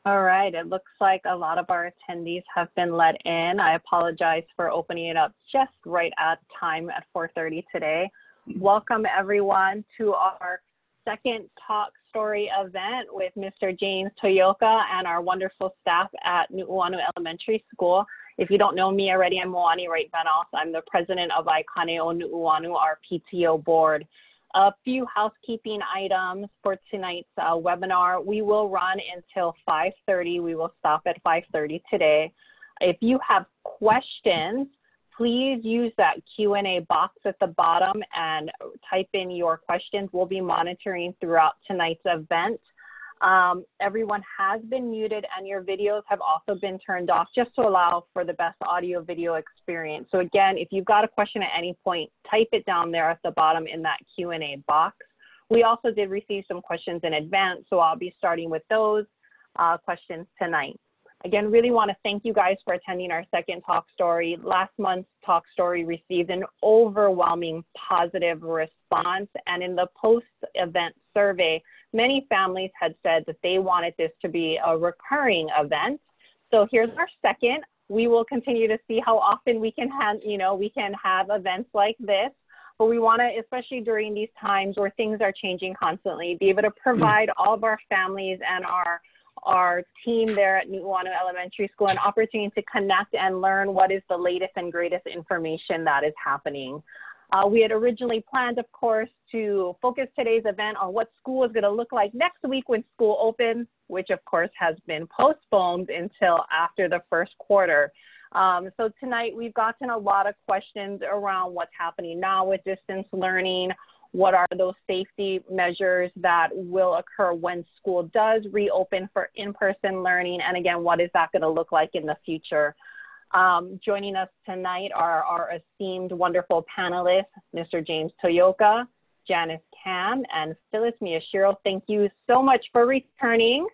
All right, it looks like a lot of our attendees have been let in. I apologize for opening it up just right at time at 4:30 today. Welcome everyone to our second Talk Story event with Mr. James Toyooka and our wonderful staff at Nu'uanu Elementary School. If you don't know me already, I'm Moani Wright-Vanos. I'm the president of Aikaneo Nu'uanu, our PTO board. A few housekeeping items for tonight's webinar. We will run until 5:30. We will stop at 5:30 today. If you have questions, please use that Q&A box at the bottom and type in your questions. We'll be monitoring throughout tonight's event. Everyone has been muted and your videos have also been turned off just to allow for the best audio video experience. So again, if you've got a question at any point, type it down there at the bottom in that Q&A box. We also did receive some questions in advance, so I'll be starting with those questions tonight. Again, really want to thank you guys for attending our second Talk Story. Last month's Talk Story received an overwhelming positive response, and in the post-event survey, many families had said that they wanted this to be a recurring event. So here's our second. We will continue to see how often we can have, events like this, but we want to, especially during these times where things are changing constantly, be able to provide all of our families and our team there at Nu'uanu Elementary School an opportunity to connect and learn what is the latest and greatest information that is happening. We had originally planned, of course, to focus today's event on what school is going to look like next week when school opens, which of course has been postponed until after the first quarter. So tonight we've gotten a lot of questions around what's happening now with distance learning. What are those safety measures that will occur when school does reopen for in-person learning? And again, what is that going to look like in the future? Joining us tonight are our esteemed, wonderful panelists, Mr. James Toyooka, Janice Kam, and Phyllis Miyashiro. Thank you so much for returning.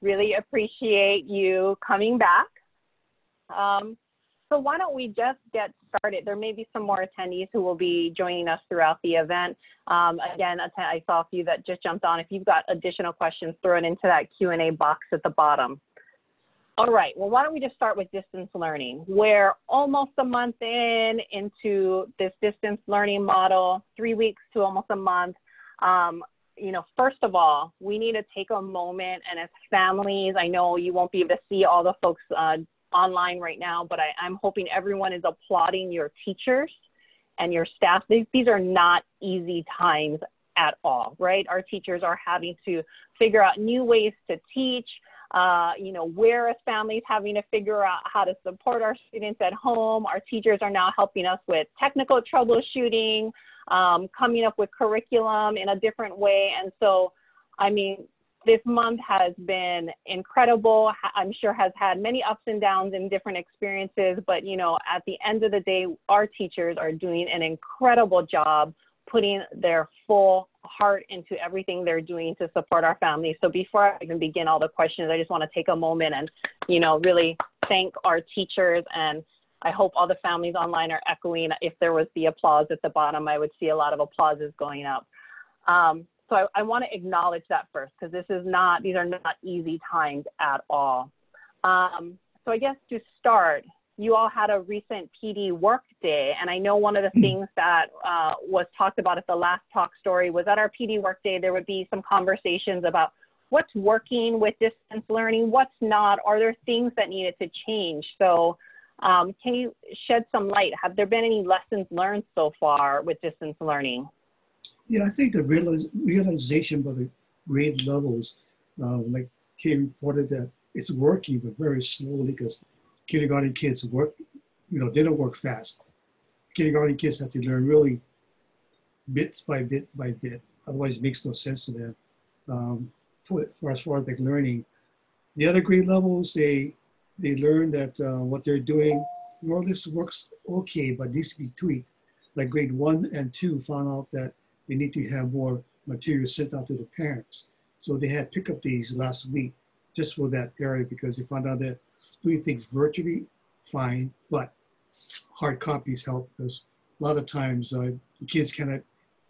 Really appreciate you coming back. So why don't we just get started? There may be some more attendees who will be joining us throughout the event. Again, I saw a few that just jumped on. If you've got additional questions, throw it into that Q&A box at the bottom. All right, well, why don't we just start with distance learning? We're almost a month into this distance learning model, 3 weeks to almost a month. First of all, we need to take a moment, and as families, I know you won't be able to see all the folks online right now, but I'm hoping everyone is applauding your teachers and your staff. These are not easy times at all, right? Our teachers are having to figure out new ways to teach. We're as families having to figure out how to support our students at home. Our teachers are now helping us with technical troubleshooting, coming up with curriculum in a different way. And so, this month has been incredible. I'm sure has had many ups and downs and different experiences, but at the end of the day, our teachers are doing an incredible job putting their full heart into everything they're doing to support our families. So before I even begin all the questions, I just want to take a moment and, really thank our teachers. And I hope all the families online are echoing. If there was the applause at the bottom, I would see a lot of applauses going up. So I want to acknowledge that first, because these are not easy times at all. So I guess to start, you all had a recent PD work day, and I know one of the things that was talked about at the last Talk Story was at our PD work day, there would be some conversations about what's working with distance learning, what's not, are there things that needed to change? So can you shed some light? Have there been any lessons learned so far with distance learning? Yeah, I think the realization by the grade levels, like Kay reported, that it's working, but very slowly, because kindergarten kids work, they don't work fast. Kindergarten kids have to learn really bit by bit by bit. Otherwise, it makes no sense to them. For as far as like learning, the other grade levels, they learn that what they're doing more or less works okay, but needs to be tweaked. Like grade 1 and 2 found out that they need to have more material sent out to the parents. So they had pickup days last week just for that area, because they found out that doing things virtually, fine, but hard copies help, because a lot of times the kids cannot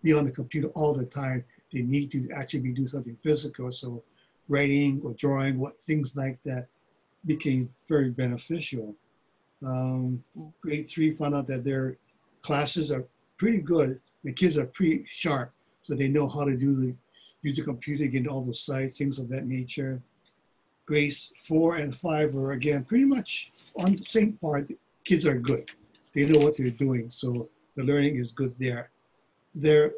be on the computer all the time. They need to actually do something physical. So writing or drawing, things like that became very beneficial. Grade 3 found out that their classes are pretty good. The kids are pretty sharp, so they know how to use the computer, get all the sites, things of that nature. Grades 4 and 5 are again pretty much on the same part. Kids are good. They know what they're doing, so the learning is good there. There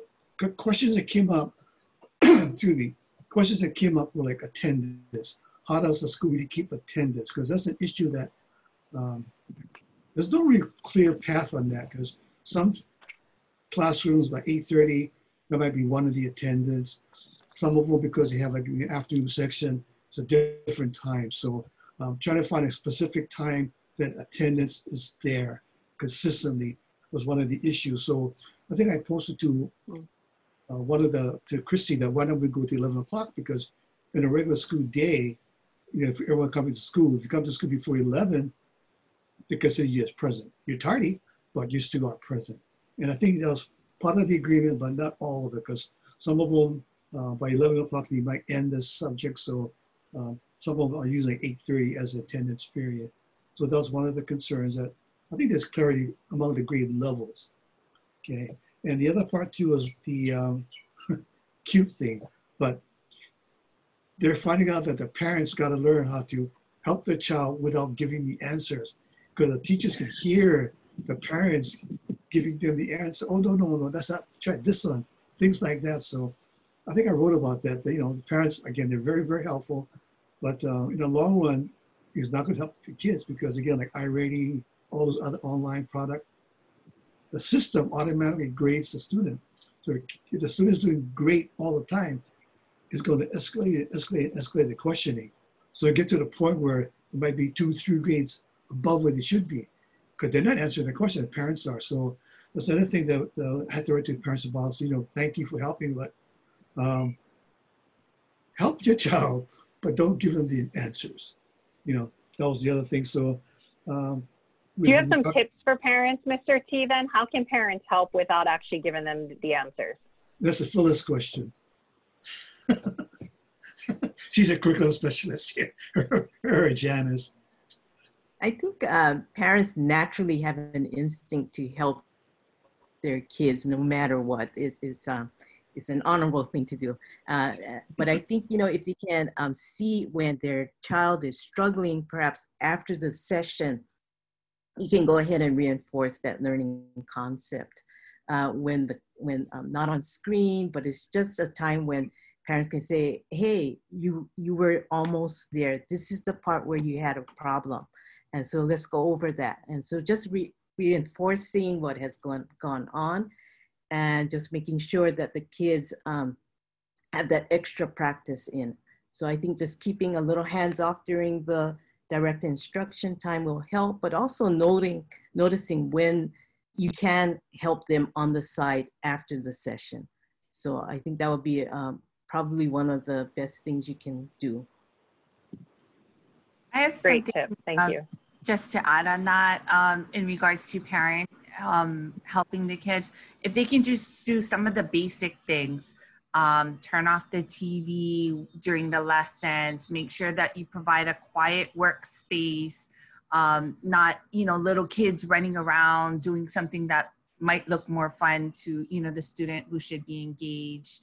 questions that came up, excuse me, questions that came up were like attendance. How does the school really keep attendance? Because that's an issue that there's no real clear path on that, because some classrooms by 8:30, there might be one of the attendants. Some of them, because they have like an afternoon section, it's a different time. So trying to find a specific time that attendance is there consistently was one of the issues. So I think I posted to to Christy that why don't we go to 11 o'clock, because in a regular school day, you know, if everyone coming to school, if you come to school before 11, they consider you as present. You're tardy, but you still are present. And I think that was part of the agreement, but not all of it, because some of them, by 11 o'clock, they might end the subject. So some of them are using 8:30 as attendance period. So that was one of the concerns that I think there's clarity among the grade levels. Okay. And the other part too is the cute thing, but they're finding out that the parents got to learn how to help the child without giving the answers, because the teachers can hear the parents giving them the answer. Oh, no, that's not, try this one, things like that. So I think I wrote about that, you know, the parents, again, they're very, very helpful, but in the long run, it's not going to help the kids, because again, like iRating, all those other online products, the system automatically grades the student. So if the student's doing great all the time, it's going to escalate the questioning. So it get to the point where it might be 2-3 grades above where they should be, because they're not answering the question, the parents are. So that's another thing that I had to write to the parents about. So, you know, thank you for helping, but help your child, but don't give them the answers. You know, that was the other thing. So do you have some tips for parents, Mr. T, then? How can parents help without actually giving them the answers? That's a Phyllis question. She's a curriculum specialist here, her Janice. I think parents naturally have an instinct to help their kids no matter what. It's an honorable thing to do. But I think, you know, if they can see when their child is struggling, perhaps after the session, you can go ahead and reinforce that learning concept when not on screen, but it's just a time when parents can say, hey, you were almost there. This is the part where you had a problem. And so let's go over that. And so just reinforcing what has gone on, and just making sure that the kids have that extra practice in. So I think just keeping a little hands off during the direct instruction time will help, but also noticing when you can help them on the side after the session. So I think that would be probably one of the best things you can do. I have great tip. Thank you. Just to add on that, in regards to parents helping the kids, if they can just do some of the basic things, turn off the TV during the lessons, make sure that you provide a quiet workspace, not, you know, little kids running around doing something that might look more fun to, you know, the student who should be engaged.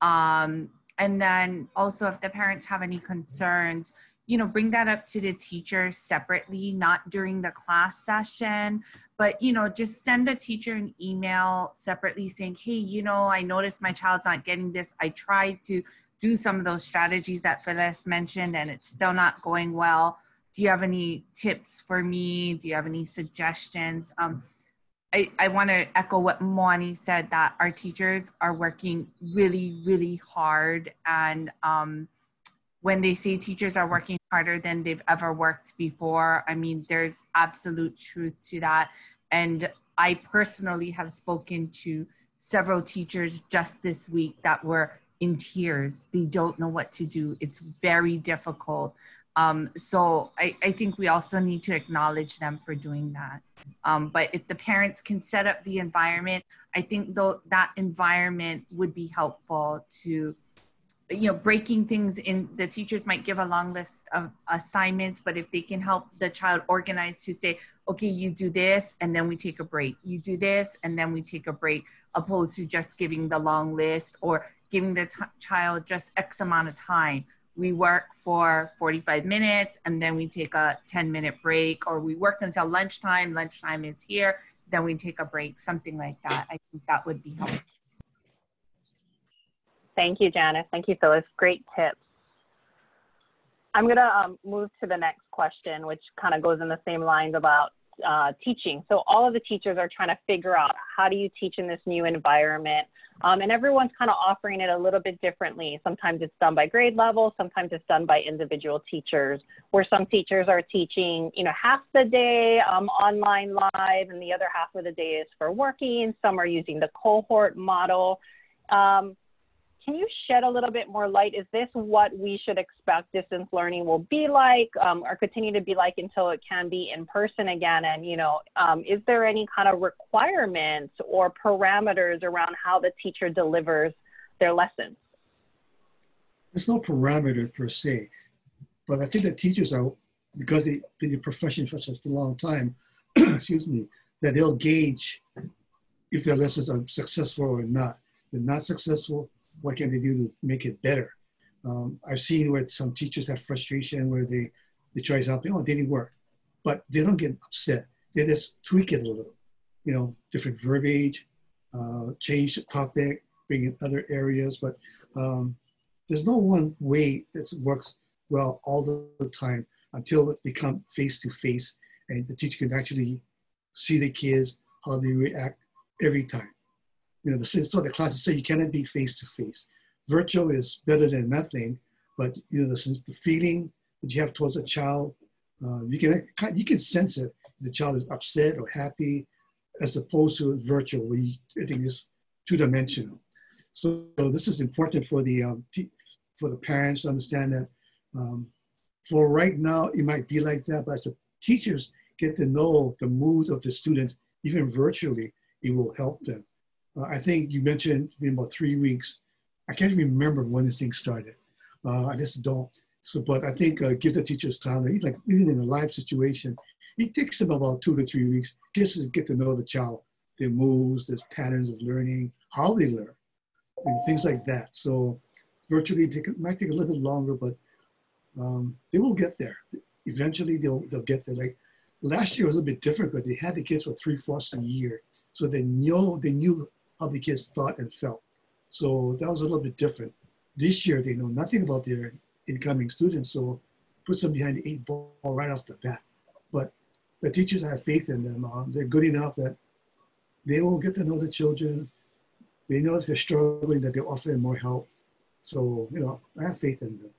And then also if the parents have any concerns, you know, bring that up to the teacher separately, not during the class session, but, you know, just send the teacher an email separately saying, hey, you know, I noticed my child's not getting this. I tried to do some of those strategies that Phyllis mentioned and it's still not going well. Do you have any tips for me? Do you have any suggestions? I want to echo what Moani said, that our teachers are working really, really hard. And when they say teachers are working harder than they've ever worked before, I mean, there's absolute truth to that. And I personally have spoken to several teachers just this week that were in tears. They don't know what to do. It's very difficult. So I think we also need to acknowledge them for doing that. But if the parents can set up the environment, I think that environment would be helpful to breaking things in. The teachers might give a long list of assignments, but if they can help the child organize to say, okay, you do this and then we take a break, you do this and then we take a break, opposed to just giving the long list or giving the child just X amount of time. We work for 45 minutes and then we take a 10-minute break, or we work until lunchtime is here, then we take a break, something like that. I think that would be helpful. Thank you, Janice. Thank you, Phyllis. Great tips. I'm going to move to the next question, which kind of goes in the same lines about teaching. So all of the teachers are trying to figure out, how do you teach in this new environment? And everyone's kind of offering it a little bit differently. Sometimes it's done by grade level, sometimes it's done by individual teachers, where some teachers are teaching, half the day online live, and the other half of the day is for working. Some are using the cohort model. Can you shed a little bit more light? Is this what we should expect distance learning will be like, or continue to be like until it can be in person again? And, is there any kind of requirements or parameters around how the teacher delivers their lessons? There's no parameter per se, but I think that teachers are, because they've been in the profession for such a long time, excuse me, that they'll gauge if their lessons are successful or not. If they're not successful, what can they do to make it better? I've seen where some teachers have frustration where they try something, it didn't work. But they don't get upset. They just tweak it a little, different verbiage, change the topic, bring in other areas. But there's no one way that works well all the time until they come face-to-face and the teacher can actually see the kids, how they react every time. The classes say you cannot be face-to-face. Virtual is better than nothing, but the feeling that you have towards a child, you can sense it if the child is upset or happy, as opposed to virtual where everything is two-dimensional. So this is important for the parents to understand that for right now it might be like that, but as the teachers get to know the moods of the students, even virtually, it will help them. I think you mentioned in about 3 weeks. I can't remember when this thing started. I just don't. So, but I think give the teachers time. Like even in a live situation, it takes them about 2 to 3 weeks just to get to know the child, their moves, their patterns of learning, how they learn, and things like that. So virtually it might take a little bit longer, but they will get there. Eventually they'll get there. Like last year was a bit different because they had the kids for 3/4 a year. So they knew how the kids thought and felt. So that was a little bit different. This year, they know nothing about their incoming students, so puts them behind the 8 ball right off the bat. But the teachers have faith in them. They're good enough that they will get to know the children. They know if they're struggling, that they'll offer them more help. So, I have faith in them.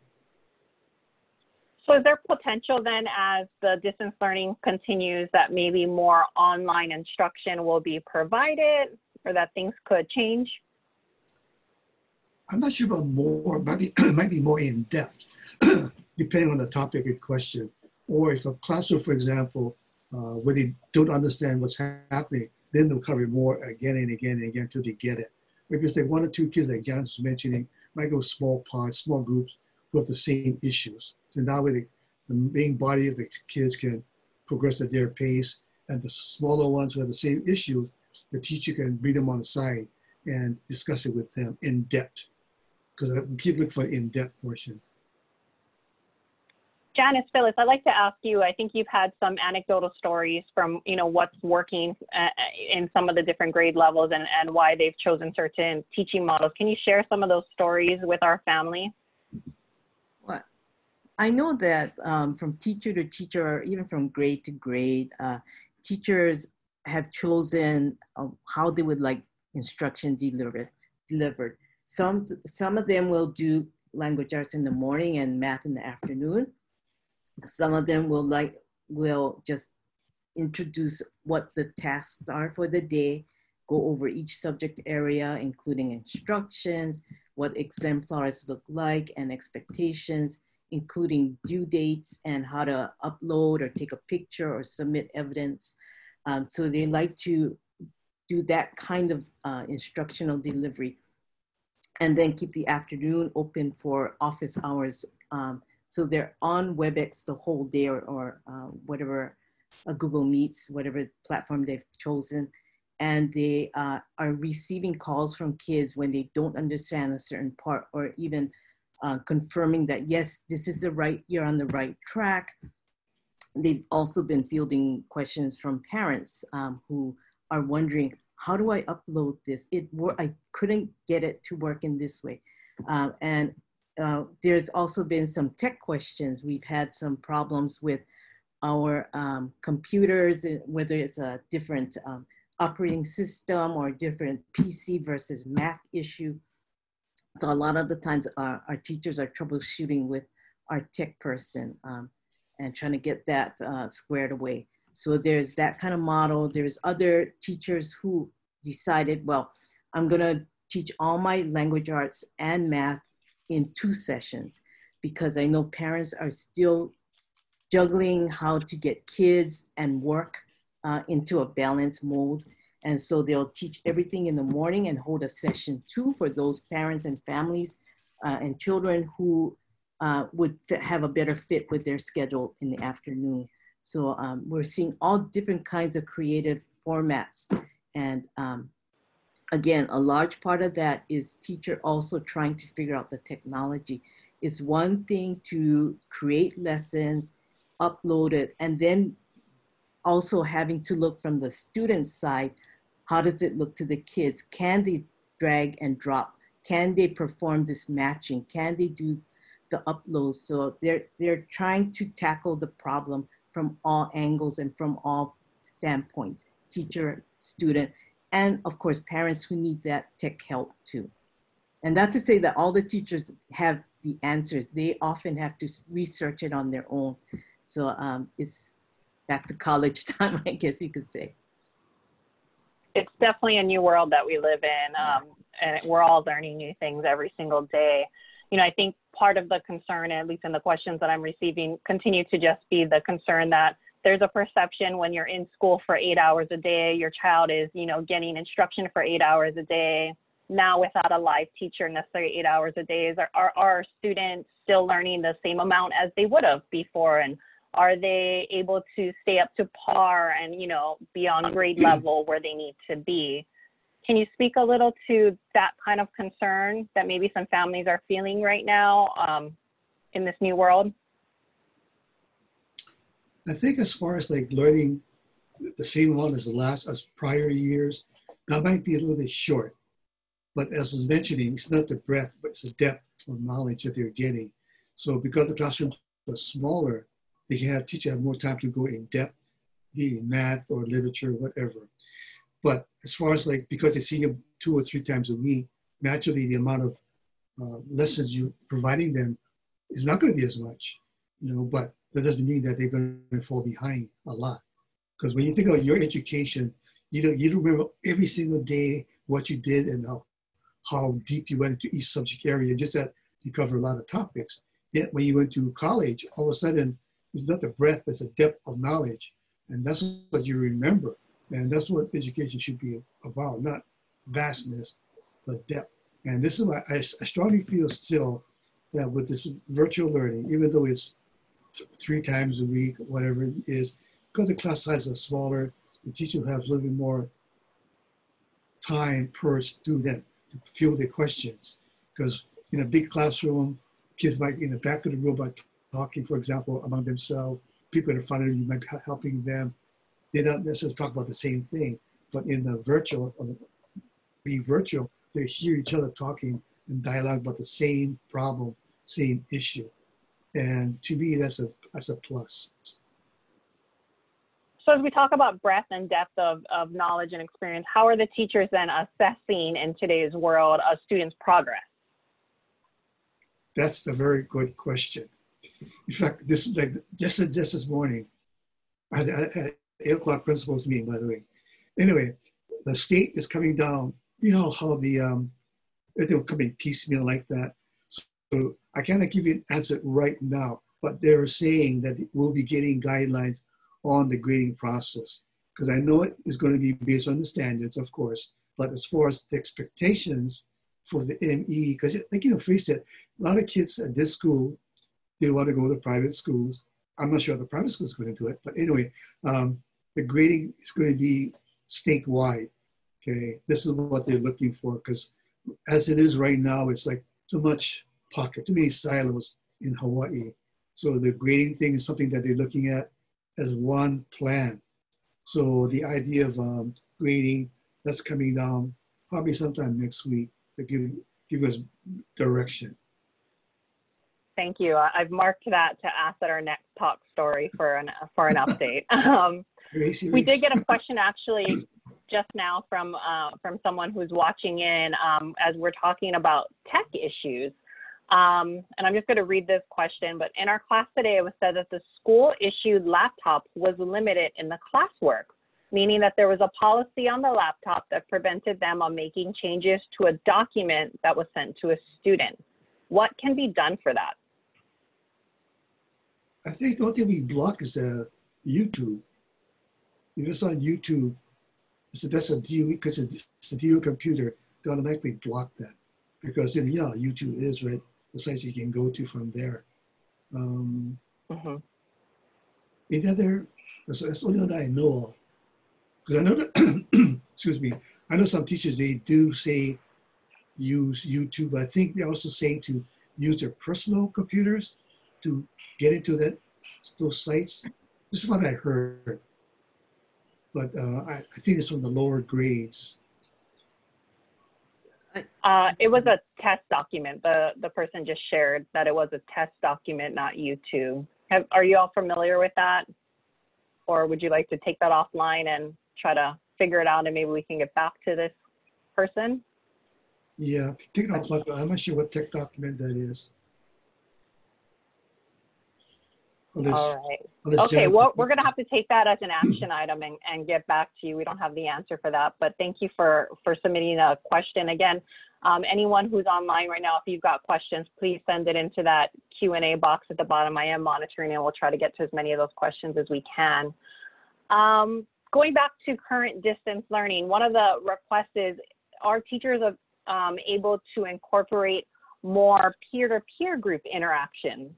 So is there potential then, as the distance learning continues, that maybe more online instruction will be provided, or that things could change? I'm not sure about more, it might be more in depth, depending on the topic in question. Or if a classroom, for example, where they don't understand what's happening, then they'll cover more again and again and again until they get it. Maybe it's like 1 or 2 kids, like Janice was mentioning, might go small pods, small groups who have the same issues. So now the main body of the kids can progress at their pace, and the smaller ones who have the same issue, the teacher can bring them on the side and discuss it with them in depth, because we keep looking for the in-depth portion. Janice, Phyllis, I'd like to ask you, I think you've had some anecdotal stories from, what's working in some of the different grade levels and why they've chosen certain teaching models. Can you share some of those stories with our family? Well, I know that from teacher to teacher, or even from grade to grade, teachers have chosen how they would like instruction delivered. Some of them will do language arts in the morning and math in the afternoon. Some of them will just introduce what the tasks are for the day, go over each subject area, including instructions, what exemplars look like, and expectations, including due dates and how to upload or take a picture or submit evidence. So they like to do that kind of instructional delivery. and then keep the afternoon open for office hours. So they're on WebEx the whole day, or whatever, Google Meets, whatever platform they've chosen. And they are receiving calls from kids when they don't understand a certain part, or even confirming that, yes, this is you're on the right track. They've also been fielding questions from parents who are wondering, how do I upload this? I couldn't get it to work in this way. And there's also been some tech questions. We've had some problems with our computers, whether it's a different operating system or different PC versus Mac issue. So a lot of the times our teachers are troubleshooting with our tech person and trying to get that squared away. So there's that kind of model. There's other teachers who decided, well, I'm gonna teach all my language arts and math in 2 sessions, because I know parents are still juggling how to get kids and work into a balanced mode. And so they'll teach everything in the morning and hold a session 2 for those parents and families and children who would have a better fit with their schedule in the afternoon. So we're seeing all different kinds of creative formats. And again, a large part of that is teacher also trying to figure out the technology. It's one thing to create lessons, upload it, and then also having to look from the student side, how does it look to the kids? Can they drag and drop? Can they perform this matching? Can they do the uploads? So they're trying to tackle the problem from all angles and from all standpoints, teacher, student, and of course, parents who need that tech help too. And not to say that all the teachers have the answers. They often have to research it on their own. So it's back to college time, I guess you could say. It's definitely a new world that we live in, and we're all learning new things every single day. You know, I think part of the concern, at least in the questions that I'm receiving, continue to just be the concern that there's a perception when you're in school for 8 hours a day, your child is, you know, getting instruction for 8 hours a day. Now, without a live teacher necessarily 8 hours a day, are our students still learning the same amount as they would have before? And are they able to stay up to par and, you know, be on grade level where they need to be? Can you speak a little to that kind of concern that maybe some families are feeling right now in this new world? I think as far as like learning the same amount as prior years, that might be a little bit short. But as I was mentioning, it's not the breadth, but it's the depth of knowledge that they're getting. So because the classrooms are smaller, they can have teachers have more time to go in depth, be in math or literature, whatever. But as far as like, because they see them 2 or 3 times a week, naturally the amount of lessons you're providing them is not going to be as much, you know, but that doesn't mean that they're going to fall behind a lot. Because when you think about your education, you don't remember every single day what you did and how deep you went into each subject area, just that you cover a lot of topics. Yet when you went to college, all of a sudden, it's not the breadth, it's the depth of knowledge. And that's what you remember. And that's what education should be about, not vastness, but depth. And this is why I strongly feel still that with this virtual learning, even though it's 3 times a week, whatever it is, because the class sizes are smaller, the teacher will have a little bit more time per student to field their questions. Because in a big classroom, kids might be in the back of the room by talking, for example, among themselves. People in front of you might be helping them. They don't necessarily talk about the same thing, but in the virtual, they hear each other talking and dialogue about the same problem, same issue. And to me, that's a plus. So as we talk about breadth and depth of knowledge and experience, how are the teachers then assessing in today's world a student's progress? That's a very good question. In fact, this is like just this morning, I had an 8 o'clock principals meeting, by the way. Anyway, the state is coming down. You know how they'll come in piecemeal like that. So I cannot give you an answer right now, but they're saying that we'll be getting guidelines on the grading process, because I know it is going to be based on the standards, of course, but as far as the expectations for the ME, because like, you know, Free said, a lot of kids at this school, they want to go to private schools. I'm not sure how the private schools are going to do it, but anyway, the grading is going to be statewide. Okay, this is what they're looking for, because as it is right now, it's like too much pocket, too many silos in Hawaii. So the grading thing is something that they're looking at as one plan. So the idea of grading, that's coming down probably sometime next week to give us direction. Thank you. I've marked that to ask at our next talk story for an update. We did get a question actually just now from someone who's watching in as we're talking about tech issues. And I'm just going to read this question, but in our class today, it was said that the school issued laptop was limited in the classwork, meaning that there was a policy on the laptop that prevented them on making changes to a document that was sent to a student. What can be done for that? I think the only thing we block is YouTube. If it's on YouTube, so that's a DOE, because it's a DOE computer, they automatically block that. Because then, yeah, YouTube is right, the sites you can go to from there. Any other, that's the only one that I know of. Because I know that, excuse me, I know some teachers, they do say use YouTube, but I think they're also saying to use their personal computers to get into those sites. This is what I heard. But I think it's from the lower grades. It was a test document. The person just shared that it was a test document, not YouTube. Are you all familiar with that? Or would you like to take that offline and try to figure it out, and maybe we can get back to this person? Yeah, take it offline. I'm not sure what tech document that is. All right. Okay, well, we're going to have to take that as an action item and get back to you. We don't have the answer for that, but thank you for submitting a question. Again, anyone who's online right now, if you've got questions, please send it into that Q&A box at the bottom. I am monitoring, and we'll try to get to as many of those questions as we can. Going back to current distance learning, one of the requests is, are teachers able to incorporate more peer-to-peer group interaction?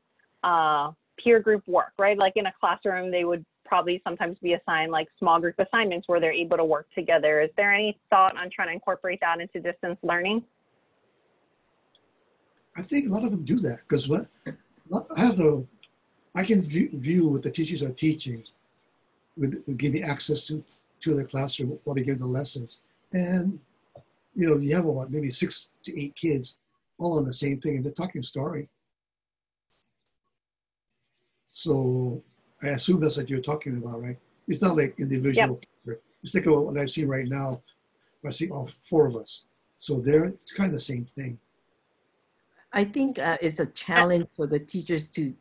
Peer group work, right? Like in a classroom, they would probably sometimes be assigned like small group assignments where they're able to work together. Is there any thought on trying to incorporate that into distance learning? I think a lot of them do that, because I can view what the teachers are teaching, with giving access to the classroom while they give the lessons. And, you know, you have about maybe 6 to 8 kids all on the same thing, and they're talking story. So I assume that's what you're talking about, right? It's not like individual. Yep. It's like what I've seen right now. I see all 4 of us. So it's kind of the same thing. I think it's a challenge for the teachers to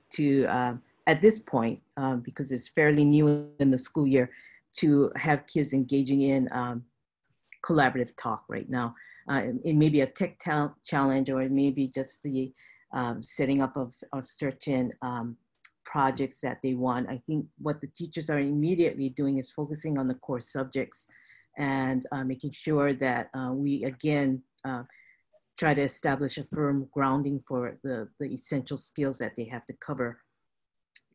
at this point, because it's fairly new in the school year, to have kids engaging in collaborative talk right now. It may be a tech challenge, or it may be just the setting up of certain projects that they want. I think what the teachers are immediately doing is focusing on the core subjects and making sure that we again try to establish a firm grounding for the essential skills that they have to cover.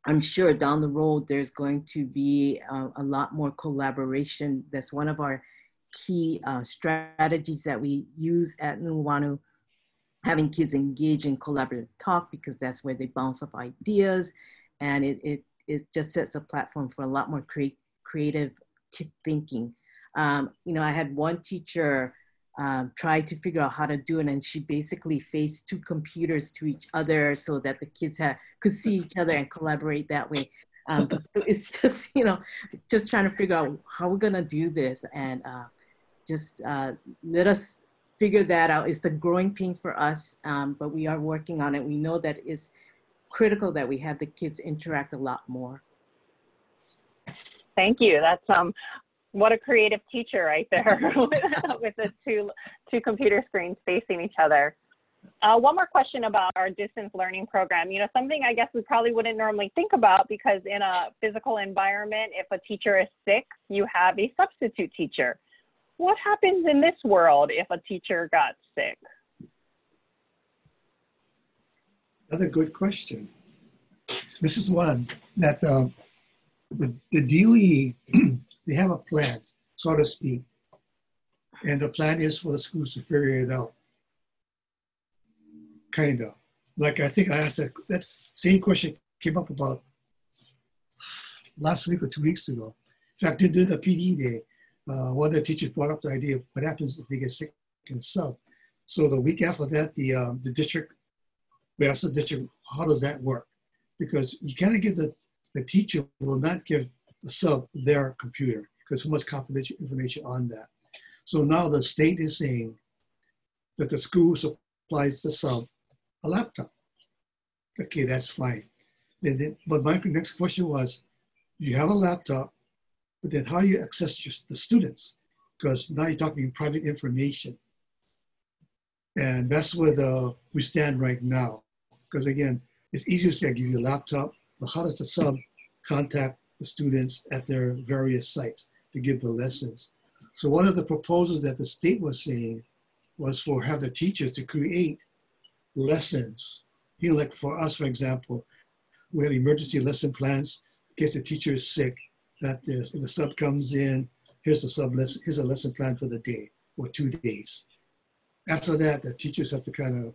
I'm sure down the road there's going to be a lot more collaboration. That's one of our key strategies that we use at Nuuanu, having kids engage in collaborative talk, because that's where they bounce off ideas, and it just sets a platform for a lot more creative thinking. You know, I had one teacher try to figure out how to do it, and she basically faced 2 computers to each other so that the kids could see each other and collaborate that way. So it's just, you know, just trying to figure out how we're gonna do this, and just let us figure that out. It's a growing pain for us, but we are working on it. We know that it's critical that we have the kids interact a lot more. Thank you. That's what a creative teacher right there with the two computer screens facing each other. One more question about our distance learning program. You know, something I guess we probably wouldn't normally think about, because in a physical environment, if a teacher is sick, you have a substitute teacher. What happens in this world if a teacher got sick? Another good question. This is one that the DOE, they have a plan, so to speak, and the plan is for the schools to figure it out. Kind of. Like I think I asked that same question came up about last week or 2 weeks ago. In fact, during the PD day, one of the teachers brought up the idea of what happens if they get sick and sub. So the week after that, the district, we asked the district, how does that work? Because you kind of give the teacher will not give the sub their computer because so much confidential information on that. So now the state is saying that the school supplies the sub a laptop. Okay, that's fine. But my next question was, you have a laptop, but then how do you access the students? Because now you're talking private information. And that's where we stand right now. Because again, it's easier to say I give you a laptop, but how does the sub contact the students at their various sites to give the lessons? So one of the proposals that the state was saying was for have the teachers to create lessons. You know, like for us, for example, we have emergency lesson plans in case the teacher is sick, that if the sub comes in, here's a lesson plan for the day or 2 days. After that, the teachers have to kind of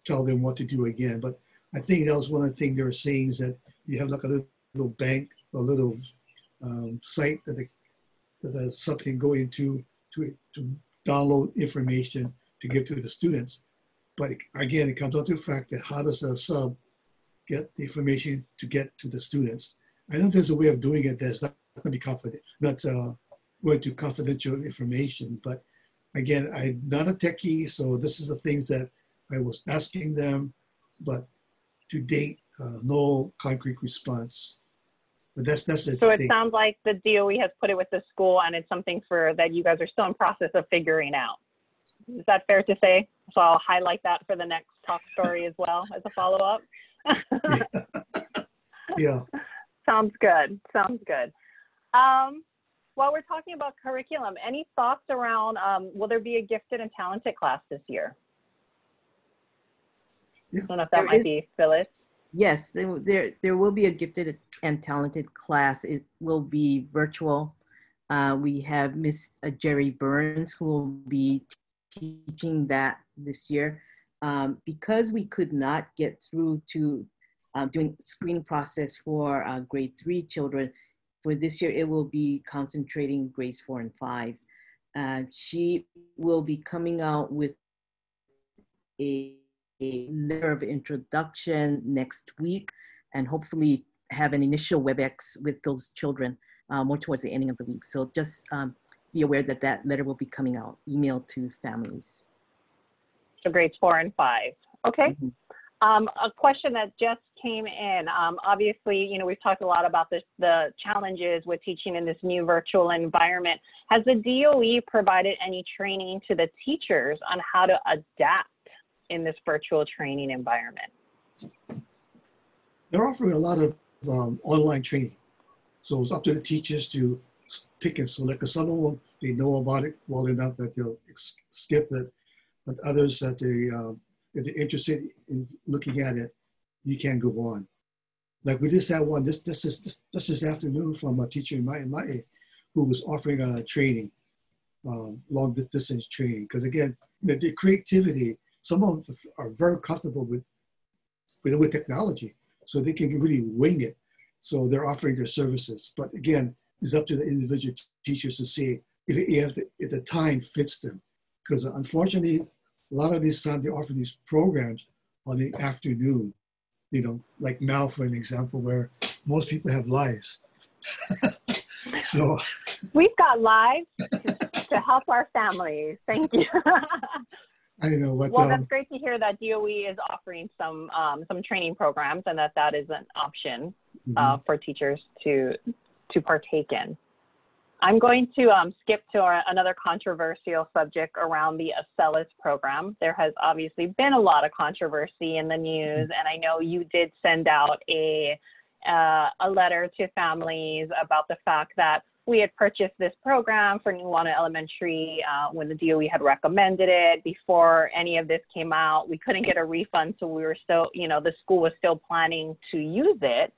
tell them what to do again. But I think that was one of the things they were saying is that you have like a little bank, a little site that the sub can go into to download information to give to the students. But again, it comes down to the fact that how does the sub get the information to get to the students? I know there's a way of doing it that's not going to be confident, not going to confidential information. But again, I'm not a techie, so this is the things that I was asking them, but to date, no concrete response. But that's it. So it sounds like the DOE has put it with the school, and it's something that you guys are still in process of figuring out. Is that fair to say? So I'll highlight that for the next talk story as well as a follow-up. Yeah. Sounds good. Sounds good. While we're talking about curriculum, any thoughts around will there be a gifted and talented class this year? Yeah. I don't know if that might be Phyllis. Yes, there will be a gifted and talented class. It will be virtual. We have Miss Jerry Burns who will be teaching that this year. Because we could not get through to doing screening process for grade 3 children, for this year it will be concentrating grades 4 and 5. She will be coming out with a letter of introduction next week and hopefully have an initial WebEx with those children more towards the ending of the week. So just be aware that that letter will be coming out, emailed to families. So grades 4 and 5. Okay. Mm-hmm. A question that just came in. Obviously, you know, we've talked a lot about the challenges with teaching in this new virtual environment. Has the DOE provided any training to the teachers on how to adapt in this virtual training environment? They're offering a lot of online training. So it's up to the teachers to pick and select. Because some of them, they know about it well enough that they'll skip it. But others that if they're interested in looking at it, you can go on. Like we just had one this afternoon from a teacher in my who was offering a training, long distance training. Because again, you know, the creativity, some of them are very comfortable with technology, so they can really wing it. So they're offering their services. But again, it's up to the individual teachers to see if the time fits them. Because unfortunately, a lot of these times they offer these programs on the afternoon, you know, like now, for an example, where most people have lives. So we've got lives to help our families. Thank you. I know. But, well, that's great to hear that DOE is offering some training programs and that is an option for teachers to partake in. I'm going to skip to another controversial subject around the Acellus program. There has obviously been a lot of controversy in the news, and I know you did send out a letter to families about the fact that we had purchased this program for Nuwana Elementary when the DOE had recommended it. Before any of this came out, we couldn't get a refund, so we were still, the school was still planning to use it.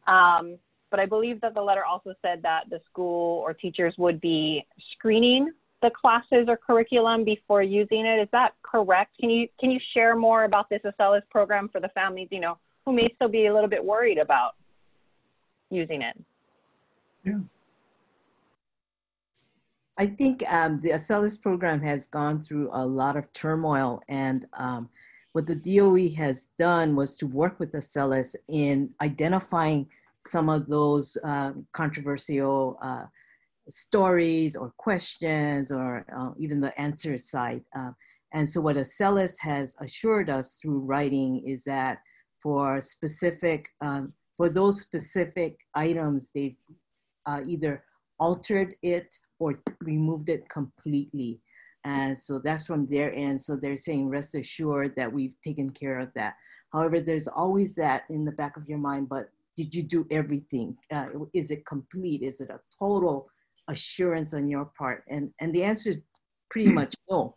But I believe that the letter also said that the school or teachers would be screening the classes or curriculum before using it. Is that correct? Can you share more about this Acellus program for the families, who may still be a little bit worried about using it? Yeah. I think the Acellus program has gone through a lot of turmoil, and what the DOE has done was to work with Acellus in identifying some of those controversial stories or questions, or even the answer side. And so what Acellus has assured us through writing is that for those specific items, they've either altered it or removed it completely. And so that's from their end. So they're saying, rest assured that we've taken care of that. However, there's always that in the back of your mind, but did you do everything? Is it complete? Is it a total assurance on your part? And the answer is pretty much no,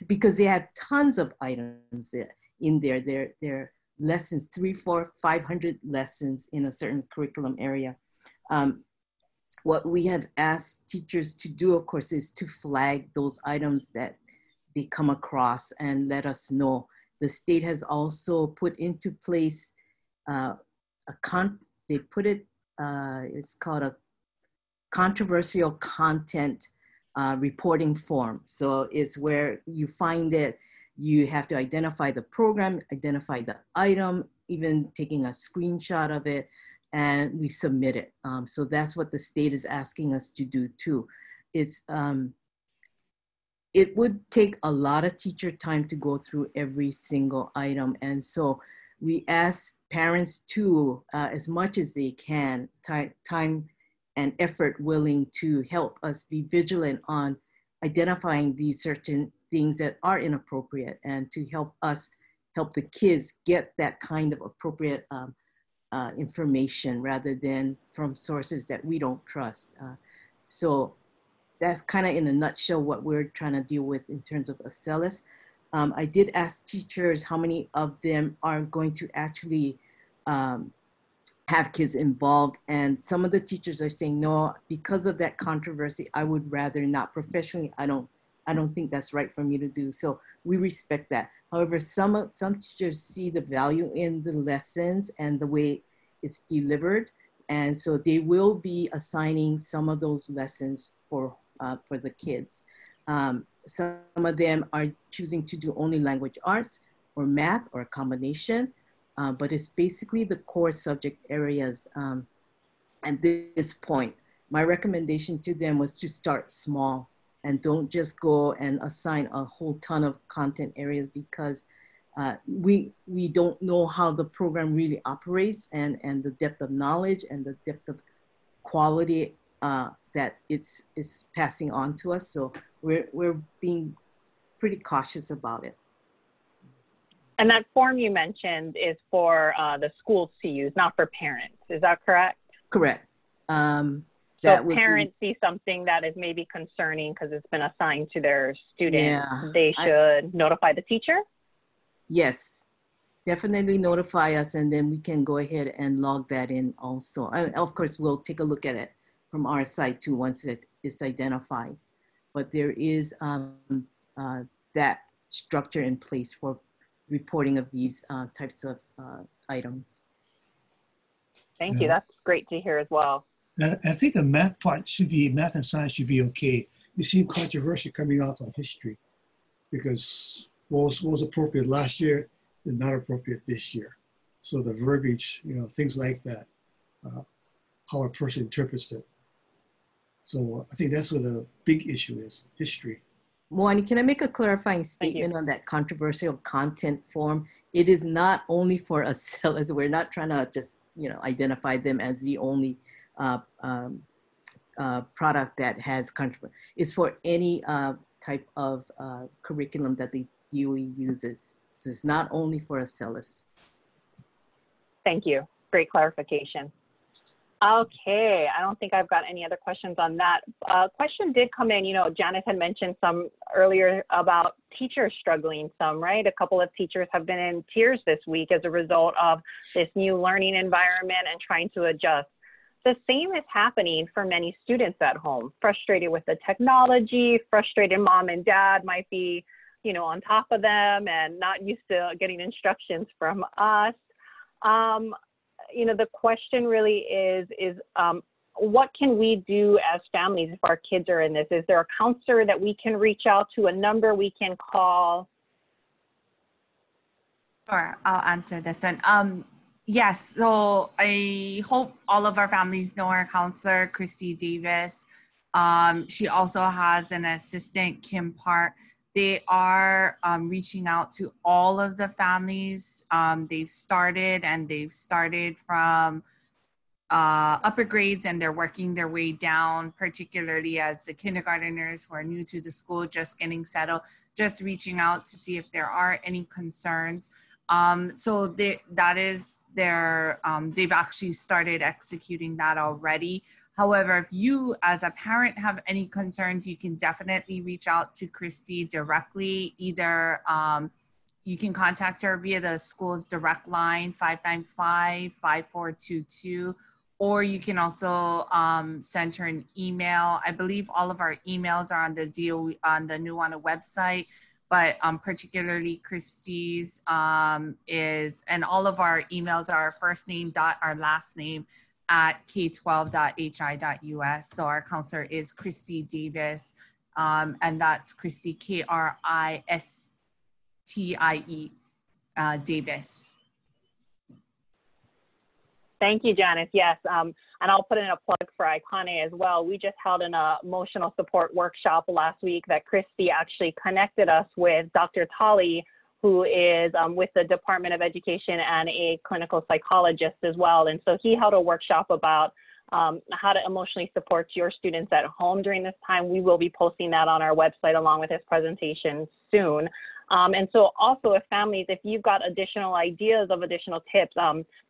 because they have tons of items in there. They're lessons, 300, 400, 500 lessons in a certain curriculum area. What we have asked teachers to do, of course, is to flag those items that they come across and let us know. The state has also put into place it's called a controversial content reporting form. So it's where you find it, you have to identify the program, identify the item, even taking a screenshot of it, and we submit it. So that's what the state is asking us to do too. It would take a lot of teacher time to go through every single item. And so we ask parents to, as much as they can, time and effort willing to help us be vigilant on identifying these certain things that are inappropriate, and to help us help the kids get that kind of appropriate information rather than from sources that we don't trust. So that's kind of in a nutshell what we're trying to deal with in terms of Acellus. I did ask teachers how many of them are going to actually have kids involved, and some of the teachers are saying, no, because of that controversy, I would rather not. Professionally, I don't think that's right for me to do. So we respect that. However, some teachers see the value in the lessons and the way it's delivered, and so they will be assigning some of those lessons for the kids. Some of them are choosing to do only language arts or math or a combination, but it's basically the core subject areas. At this point, my recommendation to them was to start small and don't just go and assign a whole ton of content areas, because we don't know how the program really operates, and the depth of knowledge and the depth of quality that it's passing on to us. So we're being pretty cautious about it. And that form you mentioned is for the schools to use, not for parents. Is that correct? Correct. So if parents see something that is maybe concerning because it's been assigned to their student, they should notify the teacher? Yes, definitely notify us, and then we can go ahead and log that in also. And of course, we'll take a look at it from our side too once it is identified. But there is that structure in place for reporting of these types of items. Thank you. That's great to hear as well. I think the math part should be, math and science should be okay. You see controversy coming out on history, because what was appropriate last year is not appropriate this year. So the verbiage, things like that, how a person interprets it. So I think that's where the big issue is, history. Moani, can I make a clarifying statement on that controversial content form? It is not only for Acellus. We're not trying to just, identify them as the only product that has controversy. It's for any type of curriculum that the DOE uses. So it's not only for Acellus. Thank you. Great clarification. Okay, I don't think I've got any other questions on that. Question did come in, Janice had mentioned some earlier about teachers struggling some, right? A couple of teachers have been in tears this week as a result of this new learning environment and trying to adjust. The same is happening for many students at home, frustrated with the technology, frustrated mom and dad might be, on top of them and not used to getting instructions from us. The question really is what can we do as families if our kids are in this? Is there a counselor that we can reach out to, a number we can call? Sure, I'll answer this one. Yes, so I hope all of our families know our counselor, Christy Davis. She also has an assistant, Kim Park. They are reaching out to all of the families. They've started from upper grades, and they're working their way down, particularly as the kindergarteners who are new to the school, just getting settled, just reaching out to see if there are any concerns. So that is their, they've actually started executing that already. However, if you as a parent have any concerns, you can definitely reach out to Christy directly. Either you can contact her via the school's direct line, 595-5422, or you can also send her an email. I believe all of our emails are on the DOE, on the Nuwana website, but particularly Christy's is, and all of our emails are our first name dot our last name at k12.hi.us. So our counselor is Christy Davis, and that's Christy, K-R-I-S-T-I-E, Davis. Thank you, Janice. Yes, and I'll put in a plug for Icone as well. We just held an emotional support workshop last week that Christy actually connected us with Dr. Tali, who is with the Department of Education and a clinical psychologist as well. And so he held a workshop about how to emotionally support your students at home during this time. We will be posting that on our website along with his presentation soon. And so also if families, if you've got additional ideas of additional tips,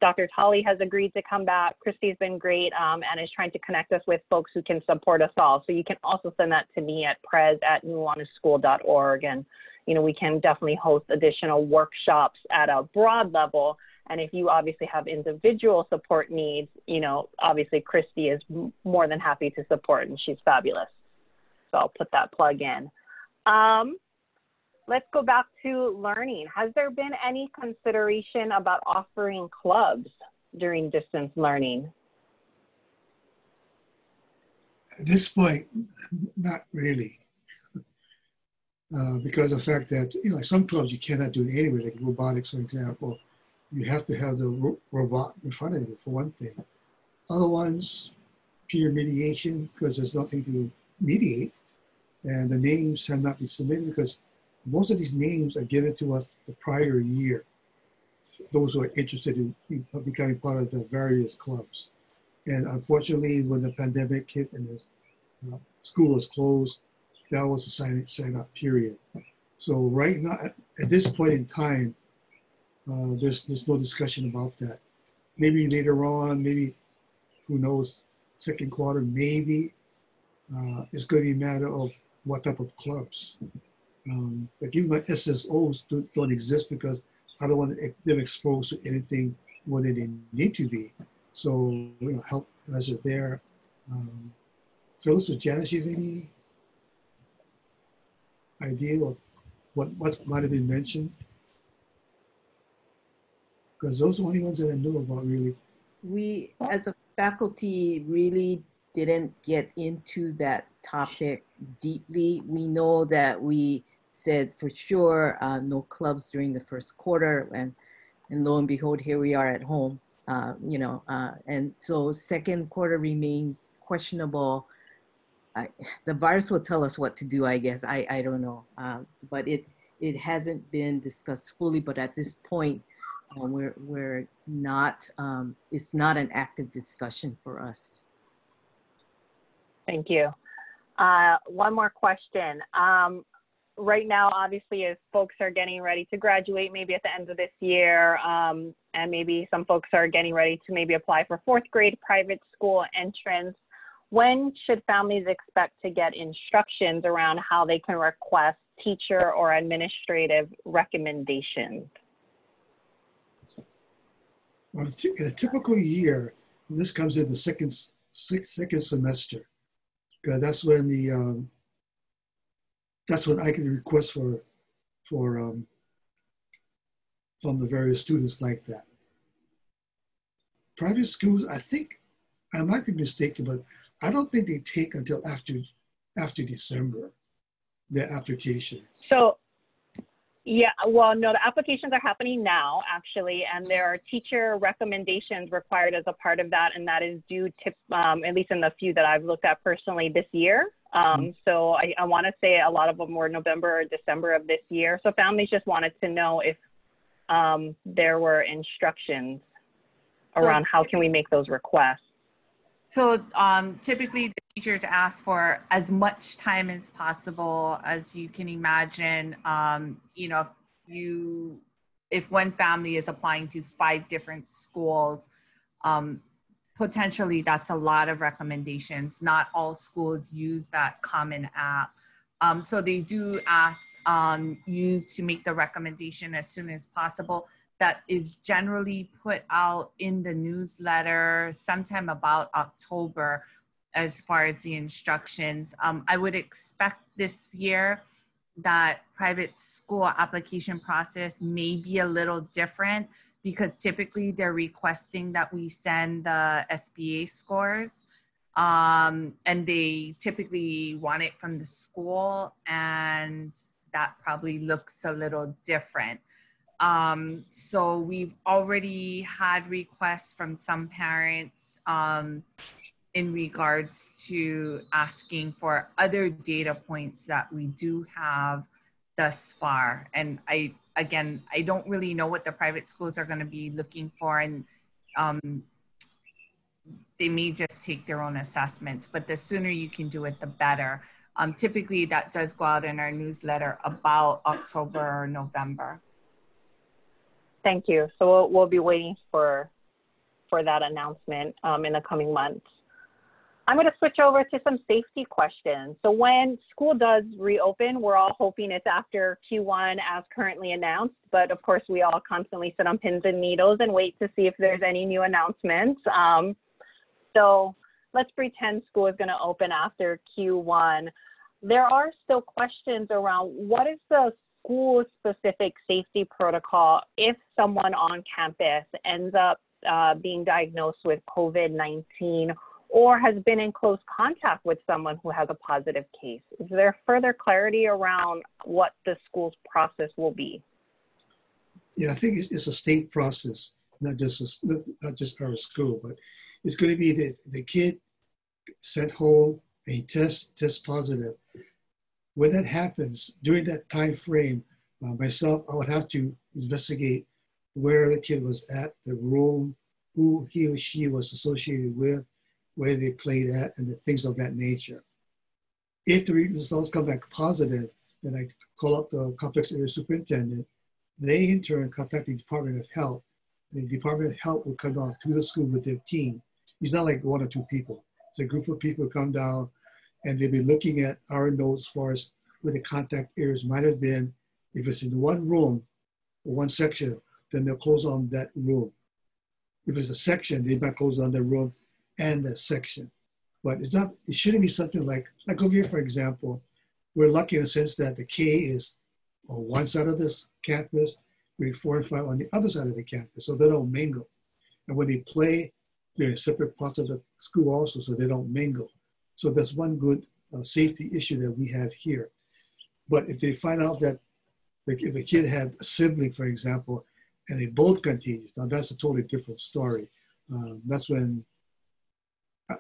Dr. Tali has agreed to come back. Christy's been great and is trying to connect us with folks who can support us all. So you can also send that to me at prez@nuwanaschool.org. And we can definitely host additional workshops at a broad level. And if you obviously have individual support needs, obviously Christy is more than happy to support, and she's fabulous. So I'll put that plug in. Let's go back to learning. Has there been any consideration about offering clubs during distance learning? At this point, not really. Because of the fact that, some clubs you cannot do it anyway, like robotics, for example. You have to have the robot in front of you, for one thing. Other ones, peer mediation, because there's nothing to mediate. And the names have not been submitted because most of these names are given to us the prior year. Those who are interested in becoming part of the various clubs. And unfortunately, when the pandemic hit and the school was closed, that was a sign-up period. So right now, at this point in time, there's no discussion about that. Maybe later on, maybe, who knows, second quarter, maybe. It's going to be a matter of what type of clubs. But even my SSOs don't exist because I don't want them exposed to anything more than they need to be. So, help as are there. Phyllis or Janice, you have any idea of what might have been mentioned? Because those are the only ones that I know about, really. We, as a faculty, really didn't get into that topic deeply. We know that we said for sure no clubs during the first quarter, and lo and behold, here we are at home. And so second quarter remains questionable. The virus will tell us what to do, I guess. I don't know, but it hasn't been discussed fully. But at this point, we're not. It's not an active discussion for us. Thank you. One more question. right now, obviously, as folks are getting ready to graduate, maybe at the end of this year, and maybe some folks are getting ready to maybe apply for fourth grade private school entrance, when should families expect to get instructions around how they can request teacher or administrative recommendations? Well, in a typical year, this comes in the second semester, because that's when I get the request for from the various students like that. Private schools, I think, I might be mistaken, but I don't think they take until after December, their applications. So, yeah, well, no, the applications are happening now, actually, and there are teacher recommendations required as a part of that, and that is due to, at least in the few that I've looked at personally this year. So I want to say a lot of them were November or December of this year. So families just wanted to know if there were instructions around how can we make those requests. So typically the teachers ask for as much time as possible. As you can imagine, you know, if one family is applying to 5 different schools, potentially that's a lot of recommendations. Not all schools use that common app. So they do ask you to make the recommendation as soon as possible. That is generally put out in the newsletter sometime about October as far as the instructions. I would expect this year that private school application process may be a little different, because typically they're requesting that we send the SBA scores, and they typically want it from the school, and that probably looks a little different. So we've already had requests from some parents in regards to asking for other data points that we do have thus far. And I don't really know what the private schools are going to be looking for, and they may just take their own assessments, but the sooner you can do it, the better. Typically that does go out in our newsletter about October or November. Thank you. So we'll be waiting for that announcement in the coming months. I'm going to switch over to some safety questions. So when school does reopen, we're all hoping it's after Q1 as currently announced, but of course we all constantly sit on pins and needles and wait to see if there's any new announcements. So let's pretend school is going to open after Q1. There are still questions around what is the school-specific safety protocol if someone on campus ends up being diagnosed with COVID-19 or has been in close contact with someone who has a positive case. Is there further clarity around what the school's process will be? Yeah, I think it's a state process, not just our school, but it's going to be the kid sent home and he tests positive. When that happens, during that time frame, myself, I would have to investigate where the kid was at, the room, who he or she was associated with, where they played at, and the things of that nature. If the results come back positive, then I call up the complex area superintendent. They in turn contact the Department of Health, and the Department of Health will come down to the school with their team. It's not like 1 or 2 people. It's a group of people who come down, and they'll be looking at our notes as far as where the contact areas might have been. If it's in one room or one section, then they'll close on that room. If it's a section, they might close on the room and the section. But it shouldn't be something like over here, for example, we're lucky in the sense that the K is on one side of this campus, grade 4 and 5 on the other side of the campus, so they don't mingle. And when they play, they're in separate parts of the school also, so they don't mingle. So that's one good safety issue that we have here. But if they find out that if a kid had a sibling, for example, and they both contagious, now that's a totally different story. That's when,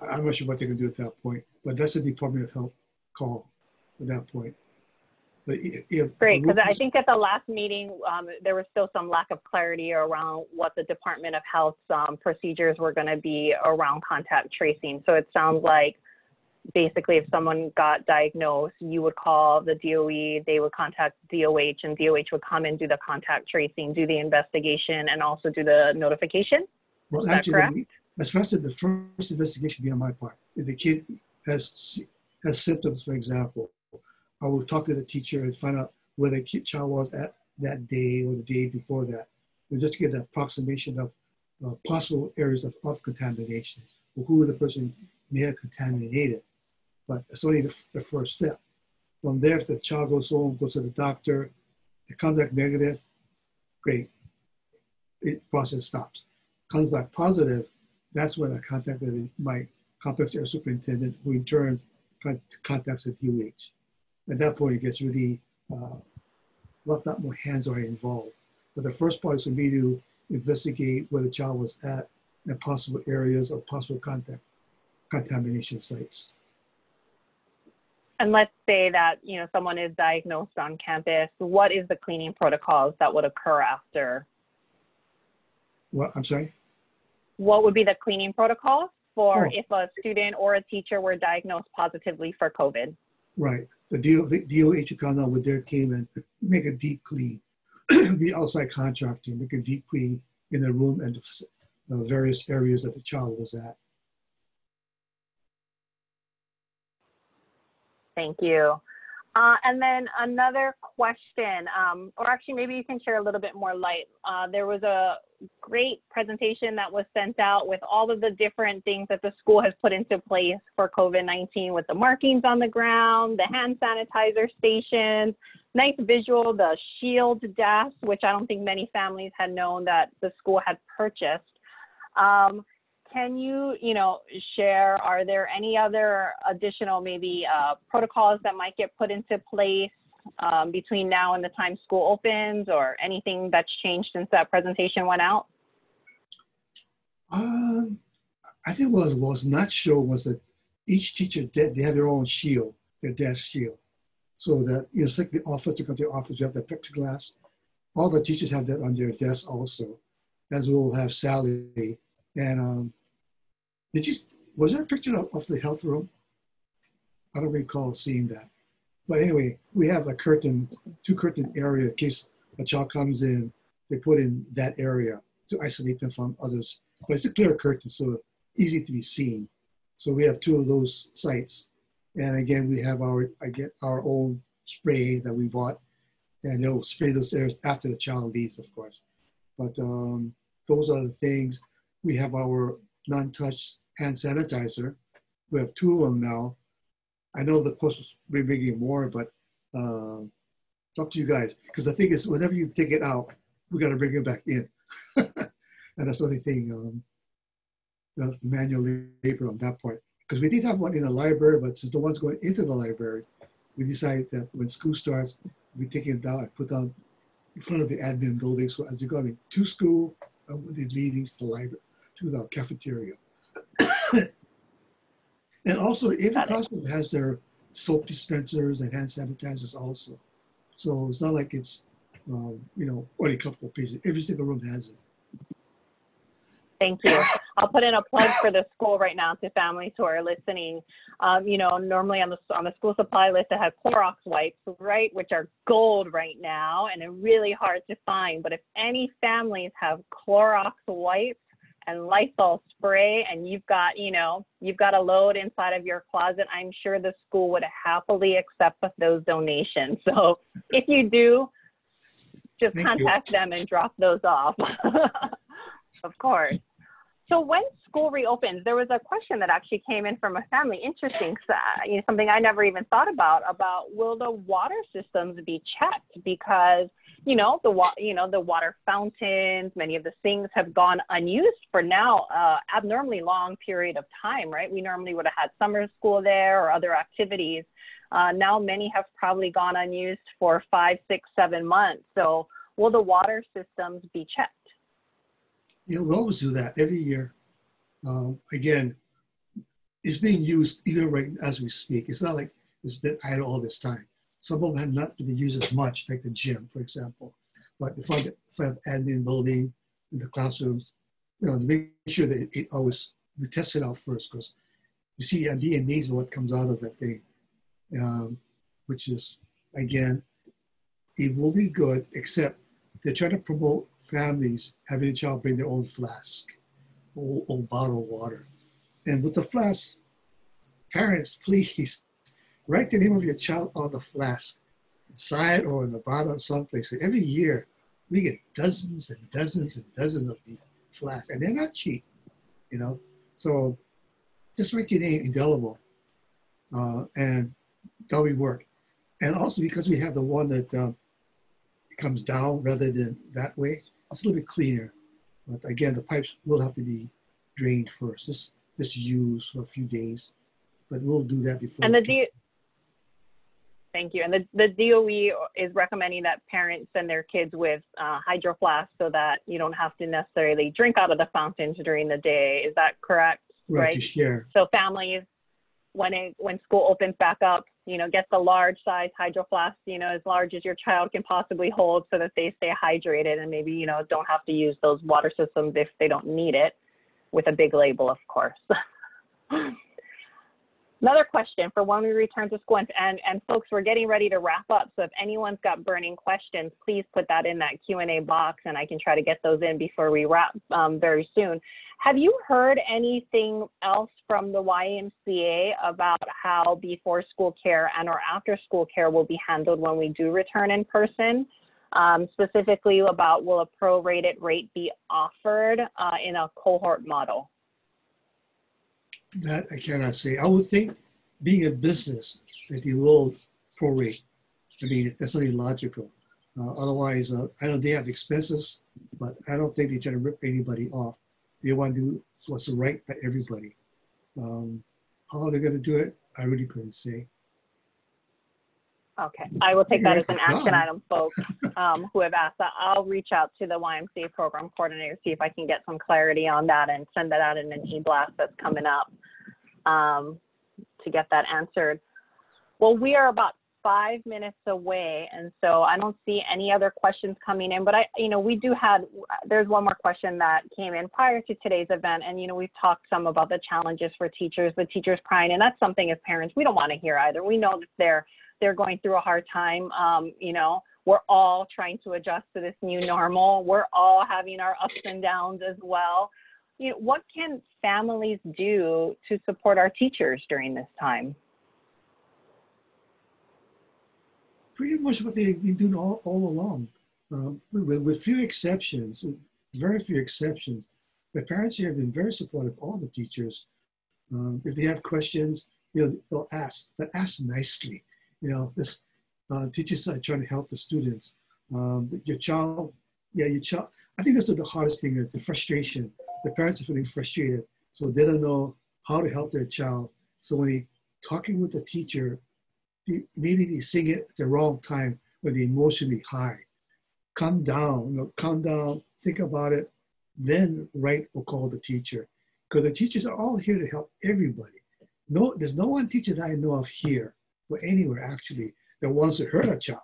I'm not sure what they can do at that point, but that's a Department of Health call at that point. But great, because I think at the last meeting, there was still some lack of clarity around what the Department of Health's procedures were going to be around contact tracing. So it sounds like basically if someone got diagnosed, you would call the DOE, they would contact DOH, and DOH would come and do the contact tracing, do the investigation, and also do the notification. Well, Is that actually, correct? as far as the first investigation be on my part. If the kid has symptoms, for example, I will talk to the teacher and find out where the child was at that day or the day before that. We'll just get an approximation of possible areas of contamination, or who the person may have contaminated. But it's only the first step. From there, if the child goes home, goes to the doctor, the comes back negative, great. Process stops. Comes back positive, that's when I contacted my complex area superintendent, who in turn contacts the DOH. At that point, it gets really a lot more hands are involved. But the first part is for me to investigate where the child was at and possible areas of possible contamination sites. And let's say that, you know, someone is diagnosed on campus. What is the cleaning protocols that would occur after? What, I'm sorry? What would be the cleaning protocols for if a student or a teacher were diagnosed positively for COVID? Right. The DOH would come down with their team and make a deep clean. The outside contractor make a deep clean in the room and the various areas that the child was at. Thank you. And then another question, or actually maybe you can share a little bit more light. There was a great presentation that was sent out with all of the different things that the school has put into place for COVID-19, with the markings on the ground, the hand sanitizer stations, nice visual, the shield desks, which I don't think many families had known that the school had purchased. Can you, share, are there any other additional maybe protocols that might get put into place between now and the time school opens, or anything that's changed since that presentation went out? I think what was not shown was that each teacher, they have their own shield, their desk shield. So that, it's like the office, to come to the office, you have the plexiglass. All the teachers have that on their desk also, as we'll have Sally. And was there a picture of the health room? I don't recall seeing that. But anyway, we have a two curtain area in case a child comes in, they put in that area to isolate them from others. But it's a clear curtain, so easy to be seen. So we have two of those sites. And again, we have our own spray that we bought, and they'll spray those areas after the child leaves, of course. But those are the things. We have our non-touch hand sanitizer. We have two of them now. I know the course was bringing more, but up to you guys. Because the thing is, whenever you take it out, we got to bring it back in. And that's the only thing, the manual labor on that part. Because we did have one in the library, but since the one's going into the library, we decided that when school starts, we take it down and put down in front of the admin building. So as you're going to school, when they're leaving to the library, to the cafeteria. And also, every classroom has their soap dispensers and hand sanitizers also. So it's not like it's, only a couple of pieces. Every single room has it. Thank you. I'll put in a plug for the school right now to families who are listening. Normally on the school supply list, it has Clorox wipes, right, which are gold right now, and they're really hard to find. But if any families have Clorox wipes and Lysol spray, and you've got a load inside of your closet, I'm sure the school would happily accept those donations. So if you do, just contact them and drop those off. Of course. So when school reopens, there was a question that actually came in from a family. Interesting, something I never even thought about will the water systems be checked? Because the water fountains, many of the sinks have gone unused for now abnormally long period of time, right? We normally would have had summer school there or other activities. Now many have probably gone unused for 5, 6, 7 months. So will the water systems be checked? Yeah, we always do that every year. Again, it's being used even right as we speak. It's not like it's been idle all this time. Some of them have not been used as much, like the gym, for example. But if I have admin building in the classrooms, to make sure that it always, we test it out first, because you see, I'd be amazed at what comes out of that thing, which is, again, it will be good, except they're trying to promote families having a child bring their own flask or bottle of water. And with the flask, parents, please write the name of your child on the flask, inside or in the bottom someplace. So every year, we get dozens and dozens and dozens of these flasks, and they're not cheap, you know. So just write your name indelible, and that'll be work. And also because we have the one that it comes down rather than that way, it's a little bit cleaner. But again, the pipes will have to be drained first. This used for a few days, but we'll do that before. And thank you. And the DOE is recommending that parents send their kids with hydro flasks so that you don't have to necessarily drink out of the fountains during the day. Is that correct? Right, to share. So families, when school opens back up, you know, get the large size hydro flask, you know, as large as your child can possibly hold so that they stay hydrated and maybe, you know, don't have to use those water systems if they don't need it, with a big label, of course. Another question for when we return to school, and folks, we're getting ready to wrap up. So if anyone's got burning questions, please put that in that Q&A box and I can try to get those in before we wrap very soon. Have you heard anything else from the YMCA about how before school care and or after school care will be handled when we do return in person? Specifically about, will a prorated rate be offered in a cohort model? That I cannot say. I would think, being a business, that you will prorate. I mean, that's only logical. Otherwise, I know they have expenses, but I don't think they're trying to rip anybody off. They want to do what's right by everybody. How they're going to do it, I really couldn't say. Okay, I will take that as an action item, folks who have asked that. I'll reach out to the YMCA program coordinator, see if I can get some clarity on that and send that out in an e-blast that's coming up to get that answered. Well, we are about 5 minutes away, and so I don't see any other questions coming in, but we do have, there's one more question that came in prior to today's event, and we've talked some about the challenges for teachers, the teachers crying, and that's something as parents we don't want to hear either. We know that they're going through a hard time. We're all trying to adjust to this new normal. We're all having our ups and downs as well. What can families do to support our teachers during this time? Pretty much what they've been doing all along, with few exceptions, very few exceptions. The parents here have been very supportive of all the teachers. If they have questions, they'll ask, but ask nicely. Teachers are trying to help the students. Your child, I think that's the hardest thing is the frustration. The parents are feeling frustrated, so they don't know how to help their child. So when they're talking with the teacher, maybe they sing it at the wrong time when they're emotionally high. Calm down, think about it, then write or call the teacher. Because the teachers are all here to help everybody. There's no one teacher that I know of here or anywhere actually that wants to hurt a child,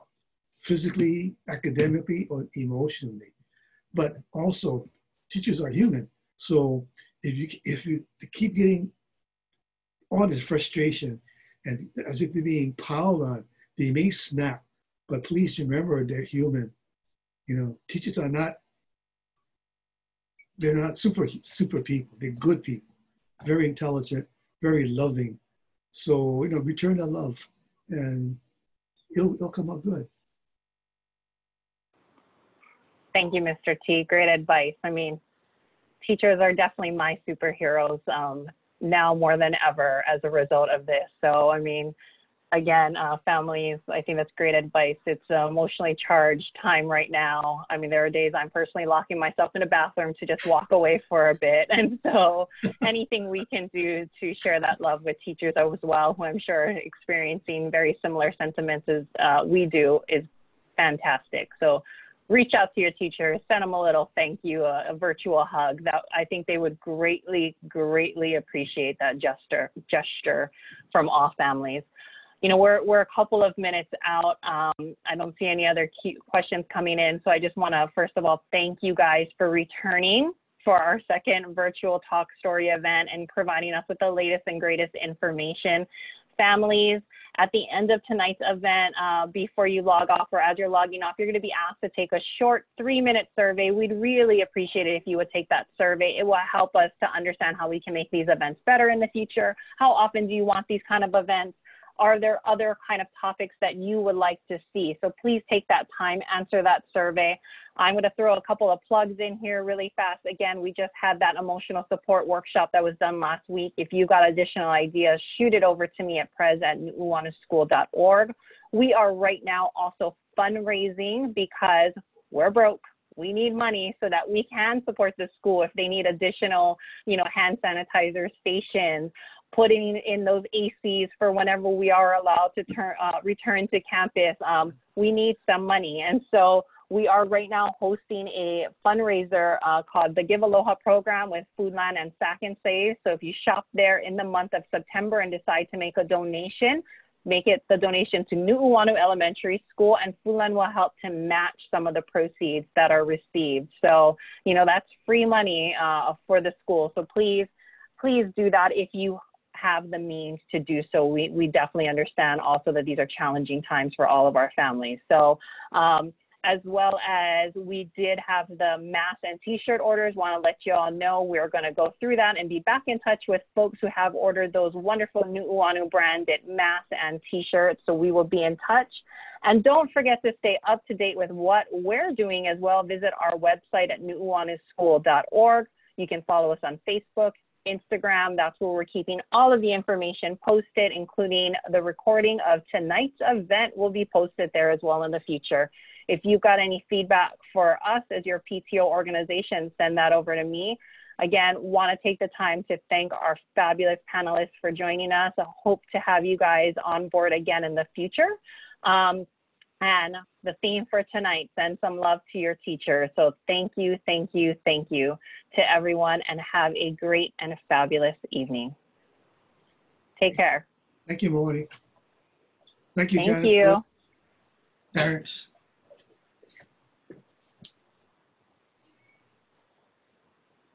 physically, academically, or emotionally. But also, teachers are human. So if you keep getting all this frustration and as if they're being piled on, they may snap. But please remember, they're human. Teachers are not, they're not super people. They're good people, very intelligent, very loving. So, return the love and it'll come out good. Thank you, Mr. T. Great advice. I mean, teachers are definitely my superheroes now more than ever as a result of this. So, I mean, again, families, I think that's great advice. It's emotionally charged time right now. I mean, there are days I'm personally locking myself in a bathroom to just walk away for a bit. And so anything we can do to share that love with teachers as well, who I'm sure experiencing very similar sentiments as we do, is fantastic. So reach out to your teachers, send them a little thank you, a virtual hug. That I think they would greatly, greatly appreciate that gesture from all families. We're a couple of minutes out. I don't see any other questions coming in. So I just want to, first of all, thank you guys for returning for our second virtual Talk Story event and providing us with the latest and greatest information. Families, at the end of tonight's event, before you log off or as you're logging off, you're going to be asked to take a short 3-minute survey. We'd really appreciate it if you would take that survey. It will help us to understand how we can make these events better in the future. How often do you want these kind of events? Are there other kind of topics that you would like to see? So please take that time, answer that survey. I'm going to throw a couple of plugs in here really fast. Again, we just had that emotional support workshop that was done last week. If you got additional ideas, shoot it over to me at prez@nu'uanuschool.org. We are right now also fundraising because we're broke. We need money so that we can support the school if they need additional, hand sanitizer stations, putting in those ACs for whenever we are allowed to return to campus. We need some money. And so we are right now hosting a fundraiser called the Give Aloha program with Foodland and Sack and Save. So if you shop there in the month of September and decide to make a donation, make it the donation to Nu'uanu Elementary School, and Foodland will help to match some of the proceeds that are received. So, that's free money for the school. So please do that if you have the means to do so. We definitely understand also that these are challenging times for all of our families. So as well as we did have the mask and t-shirt orders, want to let you all know we're going to go through that and be back in touch with folks who have ordered those wonderful Nu'uanu branded masks and t-shirts. So we will be in touch. And don't forget to stay up to date with what we're doing as well. Visit our website at nu'uanuschool.org. You can follow us on Facebook, Instagram. That's where we're keeping all of the information posted, including the recording of tonight's event will be posted there as well in the future. If you've got any feedback for us as your PTO organization, send that over to me. Again, want to take the time to thank our fabulous panelists for joining us. I hope to have you guys on board again in the future. And the theme for tonight, send some love to your teacher. So thank you to everyone, and have a great and fabulous evening. Take care. Thank you, Melanie. Thank you, Thank Janet. you. Parents.